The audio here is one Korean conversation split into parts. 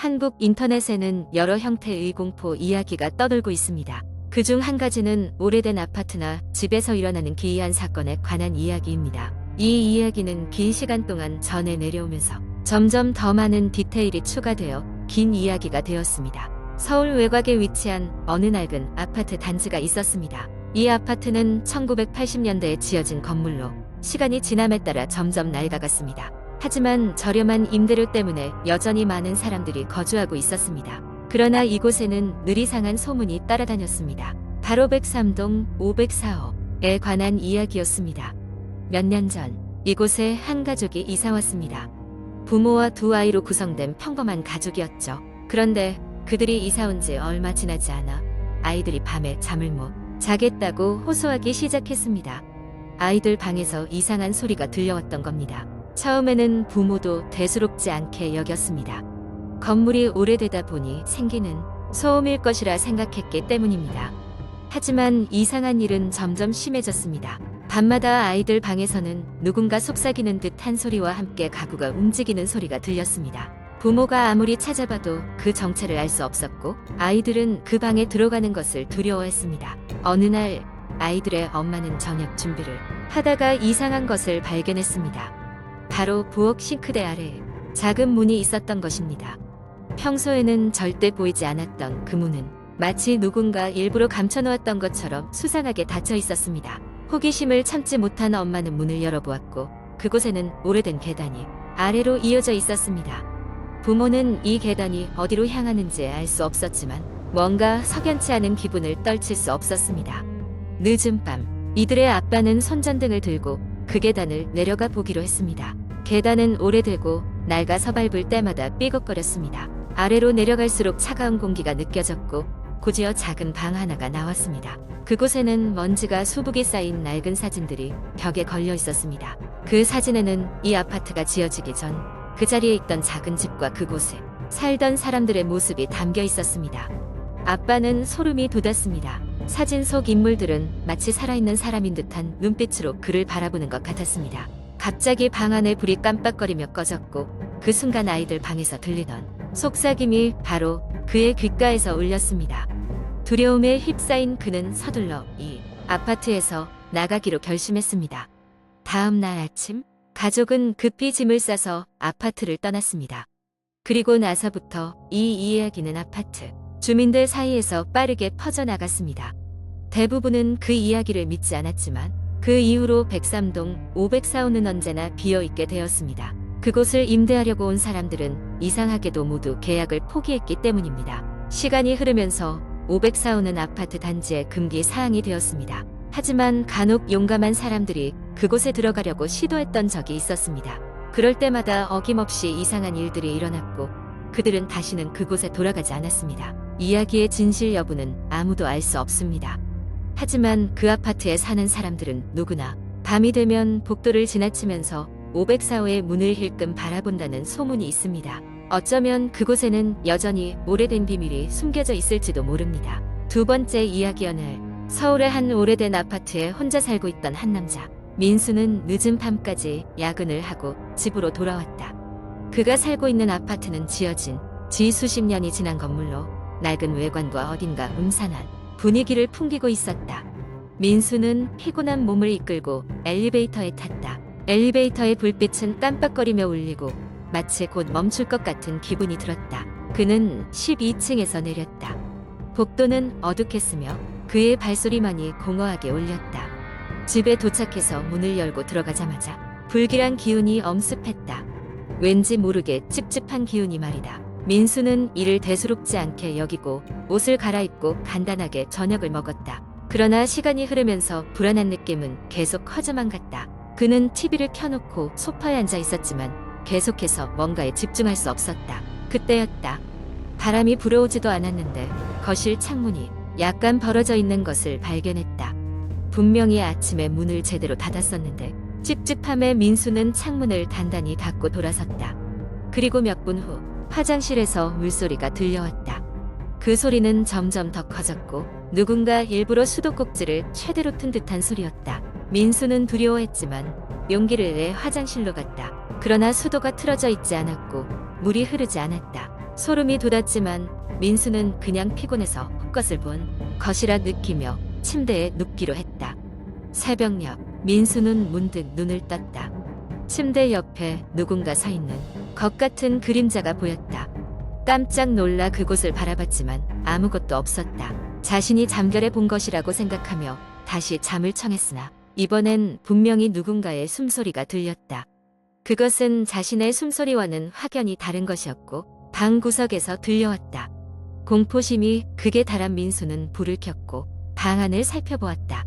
한국 인터넷에는 여러 형태의 공포 이야기가 떠돌고 있습니다. 그중 한 가지는 오래된 아파트나 집에서 일어나는 기이한 사건에 관한 이야기입니다. 이 이야기는 긴 시간 동안 전해 내려오면서 점점 더 많은 디테일이 추가되어 긴 이야기가 되었습니다. 서울 외곽에 위치한 어느 낡은 아파트 단지가 있었습니다. 이 아파트는 1980년대에 지어진 건물로 시간이 지남에 따라 점점 낡아갔습니다. 하지만 저렴한 임대료 때문에 여전히 많은 사람들이 거주하고 있었습니다. 그러나 이곳에는 늘 이상한 소문이 따라다녔습니다. 바로 103동 504호에 관한 이야기였습니다. 몇 년 전 이곳에 한 가족이 이사 왔습니다. 부모와 두 아이로 구성된 평범한 가족이었죠. 그런데 그들이 이사 온 지 얼마 지나지 않아 아이들이 밤에 잠을 못 자겠다고 호소하기 시작했습니다. 아이들 방에서 이상한 소리가 들려왔던 겁니다. 처음에는 부모도 대수롭지 않게 여겼습니다. 건물이 오래되다 보니 생기는 소음일 것이라 생각했기 때문입니다. 하지만 이상한 일은 점점 심해졌습니다. 밤마다 아이들 방에서는 누군가 속삭이는 듯한 소리와 함께 가구가 움직이는 소리가 들렸습니다. 부모가 아무리 찾아봐도 그 정체를 알 수 없었고 아이들은 그 방에 들어가는 것을 두려워했습니다. 어느 날 아이들의 엄마는 저녁 준비를 하다가 이상한 것을 발견했습니다. 바로 부엌 싱크대 아래에 작은 문이 있었던 것입니다. 평소에는 절대 보이지 않았던 그 문은 마치 누군가 일부러 감춰놓았던 것처럼 수상하게 닫혀 있었습니다. 호기심을 참지 못한 엄마는 문을 열어보았고 그곳에는 오래된 계단이 아래로 이어져 있었습니다. 부모는 이 계단이 어디로 향하는지 알 수 없었지만 뭔가 석연치 않은 기분을 떨칠 수 없었습니다. 늦은 밤 이들의 아빠는 손전등을 들고 그 계단을 내려가 보기로 했습니다. 계단은 오래되고 낡아서 밟을 때마다 삐걱거렸습니다. 아래로 내려갈수록 차가운 공기가 느껴졌고 곧이어 작은 방 하나가 나왔습니다. 그곳에는 먼지가 수북이 쌓인 낡은 사진들이 벽에 걸려 있었습니다. 그 사진에는 이 아파트가 지어지기 전 그 자리에 있던 작은 집과 그곳에 살던 사람들의 모습이 담겨 있었습니다. 아빠는 소름이 돋았습니다. 사진 속 인물들은 마치 살아있는 사람인 듯한 눈빛으로 그를 바라보는 것 같았습니다. 갑자기 방 안에 불이 깜빡거리며 꺼졌고 그 순간 아이들 방에서 들리던 속삭임이 바로 그의 귓가에서 울렸습니다. 두려움에 휩싸인 그는 서둘러 이 아파트에서 나가기로 결심했습니다. 다음 날 아침 가족은 급히 짐을 싸서 아파트를 떠났습니다. 그리고 나서부터 이 이야기는 아파트 주민들 사이에서 빠르게 퍼져나갔습니다. 대부분은 그 이야기를 믿지 않았지만 그 이후로 103동 504호는 언제나 비어있게 되었습니다. 그곳을 임대하려고 온 사람들은 이상하게도 모두 계약을 포기했기 때문입니다. 시간이 흐르면서 504호는 아파트 단지의 금기 사항이 되었습니다. 하지만 간혹 용감한 사람들이 그곳에 들어가려고 시도했던 적이 있었습니다. 그럴 때마다 어김없이 이상한 일들이 일어났고 그들은 다시는 그곳에 돌아가지 않았습니다. 이야기의 진실 여부는 아무도 알 수 없습니다. 하지만 그 아파트에 사는 사람들은 누구나 밤이 되면 복도를 지나치면서 504호의 문을 힐끔 바라본다는 소문이 있습니다. 어쩌면 그곳에는 여전히 오래된 비밀이 숨겨져 있을지도 모릅니다. 두 번째 이야기. 어느 서울의 한 오래된 아파트에 혼자 살고 있던 한 남자 민수는 늦은 밤까지 야근을 하고 집으로 돌아왔다. 그가 살고 있는 아파트는 지어진 지 수십 년이 지난 건물로 낡은 외관과 어딘가 음산한 분위기를 풍기고 있었다. 민수는 피곤한 몸을 이끌고 엘리베이터에 탔다. 엘리베이터의 불빛은 깜빡거리며 울리고 마치 곧 멈출 것 같은 기분이 들었다. 그는 12층에서 내렸다. 복도는 어둑했으며 그의 발소리만이 공허하게 울렸다. 집에 도착해서 문을 열고 들어가자마자 불길한 기운이 엄습했다. 왠지 모르게 찝찝한 기운이 말이다. 민수는 이를 대수롭지 않게 여기고 옷을 갈아입고 간단하게 저녁을 먹었다. 그러나 시간이 흐르면서 불안한 느낌은 계속 커져만 갔다. 그는 TV를 켜놓고 소파에 앉아 있었지만 계속해서 뭔가에 집중할 수 없었다. 그때였다. 바람이 불어오지도 않았는데 거실 창문이 약간 벌어져 있는 것을 발견했다. 분명히 아침에 문을 제대로 닫았었는데 찝찝함에 민수는 창문을 단단히 닫고 돌아섰다. 그리고 몇 분 후 화장실에서 물소리가 들려왔다. 그 소리는 점점 더 커졌고 누군가 일부러 수도꼭지를 최대로 튼 듯한 소리였다. 민수는 두려워했지만 용기를 내 화장실로 갔다. 그러나 수도가 틀어져 있지 않았고 물이 흐르지 않았다. 소름이 돋았지만 민수는 그냥 피곤해서 헛것을 본 것이라 느끼며 침대에 눕기로 했다. 새벽녘 민수는 문득 눈을 떴다. 침대 옆에 누군가 서 있는 것 같은 그림자가 보였다. 깜짝 놀라 그곳을 바라봤지만 아무것도 없었다. 자신이 잠결에 본 것이라고 생각하며 다시 잠을 청했으나 이번엔 분명히 누군가의 숨소리가 들렸다. 그것은 자신의 숨소리와는 확연히 다른 것이었고 방 구석에서 들려왔다. 공포심이 극에 달한 민수는 불을 켰고 방 안을 살펴보았다.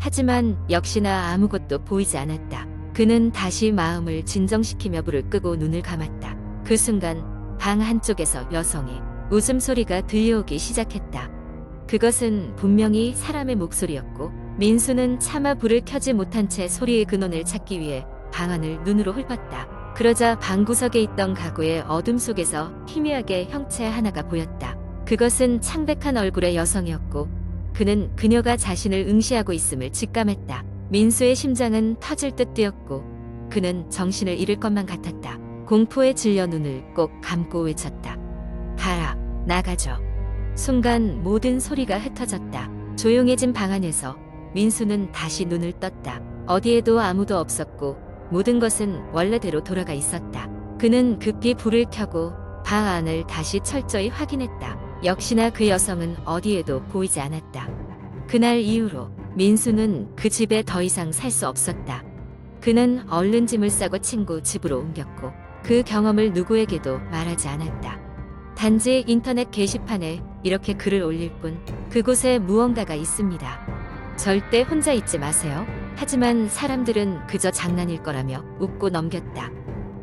하지만 역시나 아무것도 보이지 않았다. 그는 다시 마음을 진정시키며 불을 끄고 눈을 감았다. 그 순간 방 한쪽에서 여성의 웃음소리가 들려오기 시작했다. 그것은 분명히 사람의 목소리였고 민수는 차마 불을 켜지 못한 채 소리의 근원을 찾기 위해 방 안을 눈으로 훑었다. 그러자 방구석에 있던 가구의 어둠 속에서 희미하게 형체 하나가 보였다. 그것은 창백한 얼굴의 여성이었고 그는 그녀가 자신을 응시하고 있음을 직감했다. 민수의 심장은 터질 듯 뛰었고 그는 정신을 잃을 것만 같았다. 공포에 질려 눈을 꼭 감고 외쳤다. 가라, 나가죠. 순간 모든 소리가 흩어졌다. 조용해진 방 안에서 민수는 다시 눈을 떴다. 어디에도 아무도 없었고 모든 것은 원래대로 돌아가 있었다. 그는 급히 불을 켜고 방 안을 다시 철저히 확인했다. 역시나 그 여성은 어디에도 보이지 않았다. 그날 이후로 민수는 그 집에 더 이상 살 수 없었다. 그는 얼른 짐을 싸고 친구 집으로 옮겼고 그 경험을 누구에게도 말하지 않았다. 단지 인터넷 게시판에 이렇게 글을 올릴 뿐 그곳에 무언가가 있습니다. 절대 혼자 있지 마세요. 하지만 사람들은 그저 장난일 거라며 웃고 넘겼다.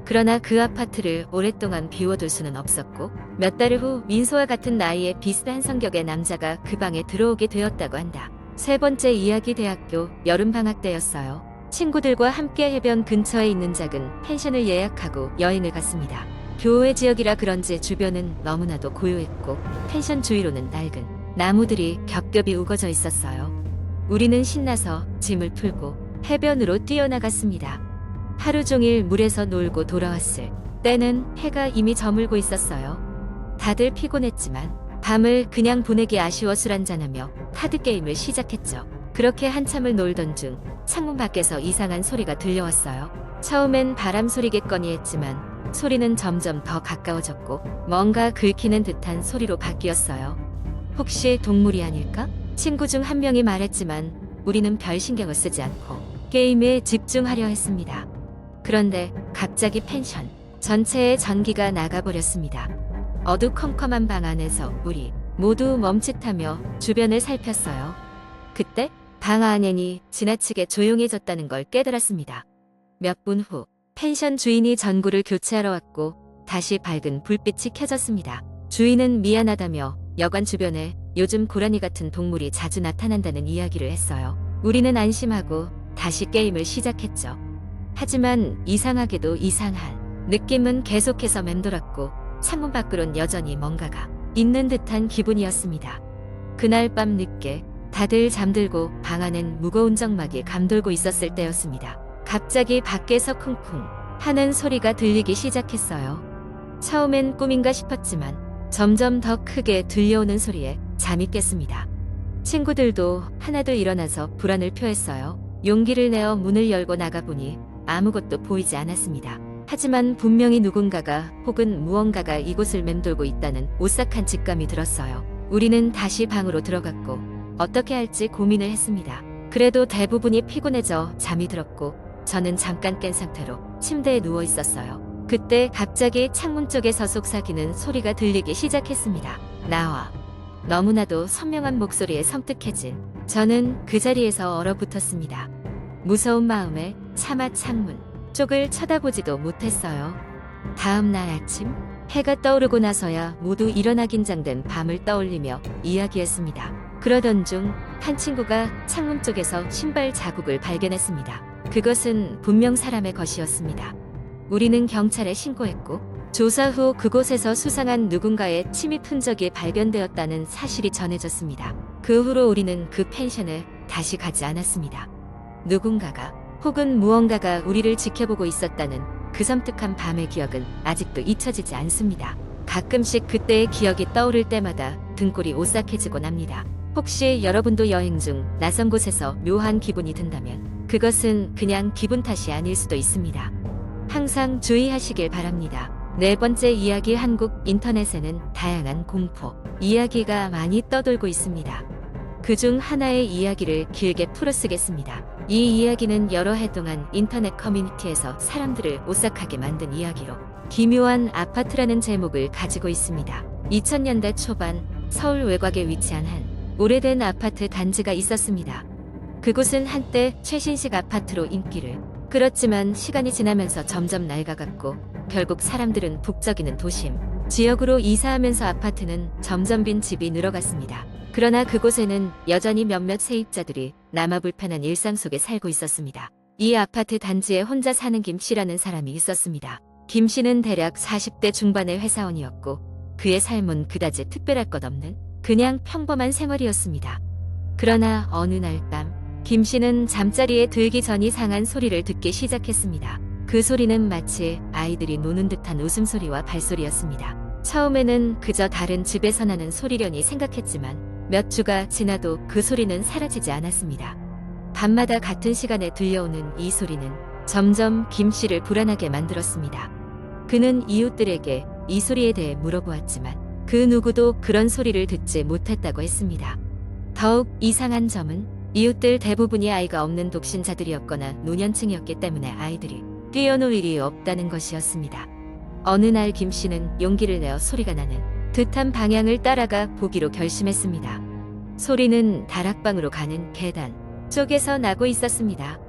그러나 그 아파트를 오랫동안 비워둘 수는 없었고 몇 달 후 민수와 같은 나이의 비슷한 성격의 남자가 그 방에 들어오게 되었다고 한다. 세 번째 이야기 대학교 여름방학 때였어요. 친구들과 함께 해변 근처에 있는 작은 펜션을 예약하고 여행을 갔습니다. 교외 지역이라 그런지 주변은 너무나도 고요했고 펜션 주위로는 낡은 나무들이 겹겹이 우거져 있었어요. 우리는 신나서 짐을 풀고 해변으로 뛰어나갔습니다. 하루 종일 물에서 놀고 돌아왔을 때는 해가 이미 저물고 있었어요. 다들 피곤했지만 밤을 그냥 보내기 아쉬워 술 한잔하며 카드게임을 시작했죠. 그렇게 한참을 놀던 중 창문 밖에서 이상한 소리가 들려왔어요. 처음엔 바람 소리겠거니 했지만 소리는 점점 더 가까워졌고 뭔가 긁히는 듯한 소리로 바뀌었어요. 혹시 동물이 아닐까? 친구 중 한 명이 말했지만 우리는 별 신경을 쓰지 않고 게임에 집중하려 했습니다. 그런데 갑자기 펜션 전체의 전기가 나가버렸습니다. 어두컴컴한 방 안에서 우리 모두 멈칫하며 주변을 살폈어요. 그때 방 안엔이 지나치게 조용해졌다는 걸 깨달았습니다. 몇 분 후 펜션 주인이 전구를 교체하러 왔고 다시 밝은 불빛이 켜졌습니다. 주인은 미안하다며 여관 주변에 요즘 고라니 같은 동물이 자주 나타난다는 이야기를 했어요. 우리는 안심하고 다시 게임을 시작했죠. 하지만 이상하게도 이상한 느낌은 계속해서 맴돌았고 창문 밖으론 여전히 뭔가가 있는 듯한 기분이었습니다. 그날 밤 늦게 다들 잠들고 방 안엔 무거운 정막이 감돌고 있었을 때였습니다. 갑자기 밖에서 쿵쿵 하는 소리가 들리기 시작했어요. 처음엔 꿈인가 싶었지만 점점 더 크게 들려오는 소리에 잠이 깼습니다. 친구들도 하나둘 일어나서 불안을 표했어요. 용기를 내어 문을 열고 나가보니 아무것도 보이지 않았습니다. 하지만 분명히 누군가가 혹은 무언가가 이곳을 맴돌고 있다는 오싹한 직감이 들었어요. 우리는 다시 방으로 들어갔고 어떻게 할지 고민을 했습니다. 그래도 대부분이 피곤해져 잠이 들었고 저는 잠깐 깬 상태로 침대에 누워 있었어요. 그때 갑자기 창문 쪽에서 속삭이는 소리가 들리기 시작했습니다. 나와. 너무나도 선명한 목소리에 섬뜩해진 저는 그 자리에서 얼어붙었습니다. 무서운 마음에 차마 창문 쪽을 쳐다보지도 못했어요. 다음 날 아침 해가 떠오르고 나서야 모두 일어나 긴장된 밤을 떠올리며 이야기했습니다. 그러던 중 한 친구가 창문 쪽에서 신발 자국을 발견했습니다. 그것은 분명 사람의 것이었습니다. 우리는 경찰에 신고했고 조사 후 그곳에서 수상한 누군가의 침입 흔적이 발견되었다는 사실이 전해졌습니다. 그 후로 우리는 그 펜션에 다시 가지 않았습니다. 누군가가 혹은 무언가가 우리를 지켜보고 있었다는 그 섬뜩한 밤의 기억은 아직도 잊혀지지 않습니다. 가끔씩 그때의 기억이 떠오를 때마다 등골이 오싹해지곤 합니다. 혹시 여러분도 여행 중 낯선 곳에서 묘한 기분이 든다면 그것은 그냥 기분 탓이 아닐 수도 있습니다. 항상 주의하시길 바랍니다. 네 번째 이야기, 한국 인터넷에는 다양한 공포 이야기가 많이 떠돌고 있습니다. 그중 하나의 이야기를 길게 풀어쓰겠습니다. 이 이야기는 여러 해 동안 인터넷 커뮤니티에서 사람들을 오싹하게 만든 이야기로 기묘한 아파트라는 제목을 가지고 있습니다. 2000년대 초반 서울 외곽에 위치한 한 오래된 아파트 단지가 있었습니다. 그곳은 한때 최신식 아파트로 인기를 끌었지만 시간이 지나면서 점점 낡아갔고 결국 사람들은 북적이는 도심 지역으로 이사하면서 아파트는 점점 빈 집이 늘어갔습니다. 그러나 그곳에는 여전히 몇몇 세입자들이 남아불편한 일상 속에 살고 있었습니다. 이 아파트 단지에 혼자 사는 김 씨라는 사람이 있었습니다. 김 씨는 대략 40대 중반의 회사원이었고 그의 삶은 그다지 특별할 것 없는 그냥 평범한 생활이었습니다. 그러나 어느 날 밤 김 씨는 잠자리에 들기 전 이상한 소리를 듣기 시작했습니다. 그 소리는 마치 아이들이 노는 듯한 웃음소리와 발소리였습니다. 처음에는 그저 다른 집에서 나는 소리려니 생각했지만 몇 주가 지나도 그 소리는 사라지지 않았습니다. 밤마다 같은 시간에 들려오는 이 소리는 점점 김 씨를 불안하게 만들었습니다. 그는 이웃들에게 이 소리에 대해 물어보았지만 그 누구도 그런 소리를 듣지 못했다고 했습니다. 더욱 이상한 점은 이웃들 대부분이 아이가 없는 독신자들이었거나 노년층이었기 때문에 아이들이 뛰어놀 일이 없다는 것이었습니다. 어느 날 김 씨는 용기를 내어 소리가 나는 듯한 방향을 따라가 보기로 결심했습니다. 소리는 다락방으로 가는 계단 쪽에서 나고 있었습니다.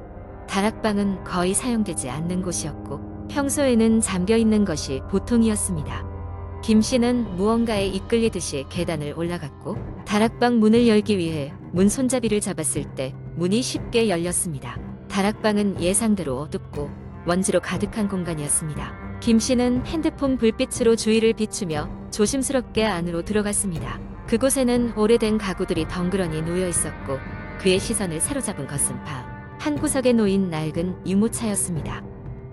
다락방은 거의 사용되지 않는 곳이었고 평소에는 잠겨 있는 것이 보통이었습니다. 김 씨는 무언가에 이끌리듯이 계단을 올라갔고 다락방 문을 열기 위해 문 손잡이를 잡았을 때 문이 쉽게 열렸습니다. 다락방은 예상대로 어둡고 먼지로 가득한 공간이었습니다. 김 씨는 핸드폰 불빛으로 주위를 비추며 조심스럽게 안으로 들어갔습니다. 그곳에는 오래된 가구들이 덩그러니 놓여 있었고 그의 시선을 사로잡은 것은 한 구석에 놓인 낡은 유모차였습니다.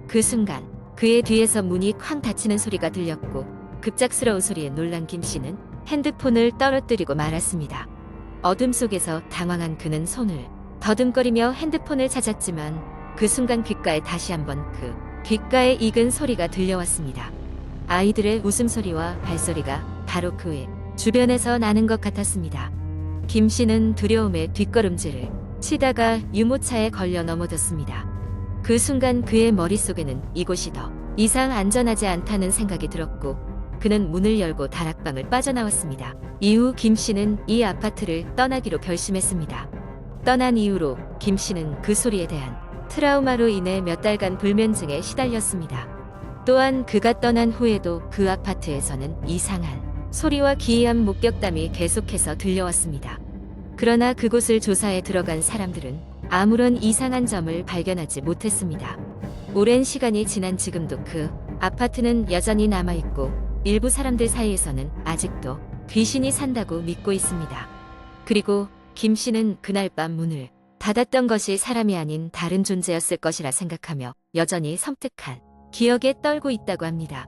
그 순간 그의 뒤에서 문이 쾅 닫히는 소리가 들렸고 급작스러운 소리에 놀란 김 씨는 핸드폰을 떨어뜨리고 말았습니다. 어둠 속에서 당황한 그는 손을 더듬거리며 핸드폰을 찾았지만 그 순간 귓가에 다시 한번 그 귓가에 익은 소리가 들려왔습니다. 아이들의 웃음소리와 발소리가 바로 그의 주변에서 나는 것 같았습니다. 김 씨는 두려움에 뒷걸음질을 치다가 유모차에 걸려 넘어졌습니다. 그 순간 그의 머릿속에는 이곳이 더 이상 안전하지 않다는 생각이 들었고 그는 문을 열고 다락방을 빠져나왔습니다. 이후 김 씨는 이 아파트를 떠나기로 결심했습니다. 떠난 이후로 김 씨는 그 소리에 대한 트라우마로 인해 몇 달간 불면증에 시달렸습니다. 또한 그가 떠난 후에도 그 아파트에서는 이상한 소리와 기이한 목격담이 계속해서 들려왔습니다. 그러나 그곳을 조사해 들어간 사람들은 아무런 이상한 점을 발견하지 못했습니다. 오랜 시간이 지난 지금도 그 아파트는 여전히 남아있고 일부 사람들 사이에서는 아직도 귀신이 산다고 믿고 있습니다. 그리고 김 씨는 그날 밤 문을 닫았던 것이 사람이 아닌 다른 존재였을 것이라 생각하며 여전히 섬뜩한 기억에 떨고 있다고 합니다.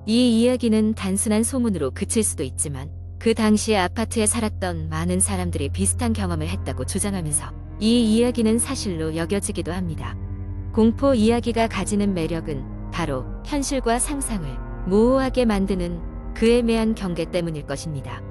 이 이야기는 단순한 소문으로 그칠 수도 있지만 그 당시 아파트에 살았던 많은 사람들이 비슷한 경험을 했다고 주장하면서 이 이야기는 사실로 여겨지기도 합니다. 공포 이야기가 가지는 매력은 바로 현실과 상상을 모호하게 만드는 그 애매한 경계 때문일 것입니다.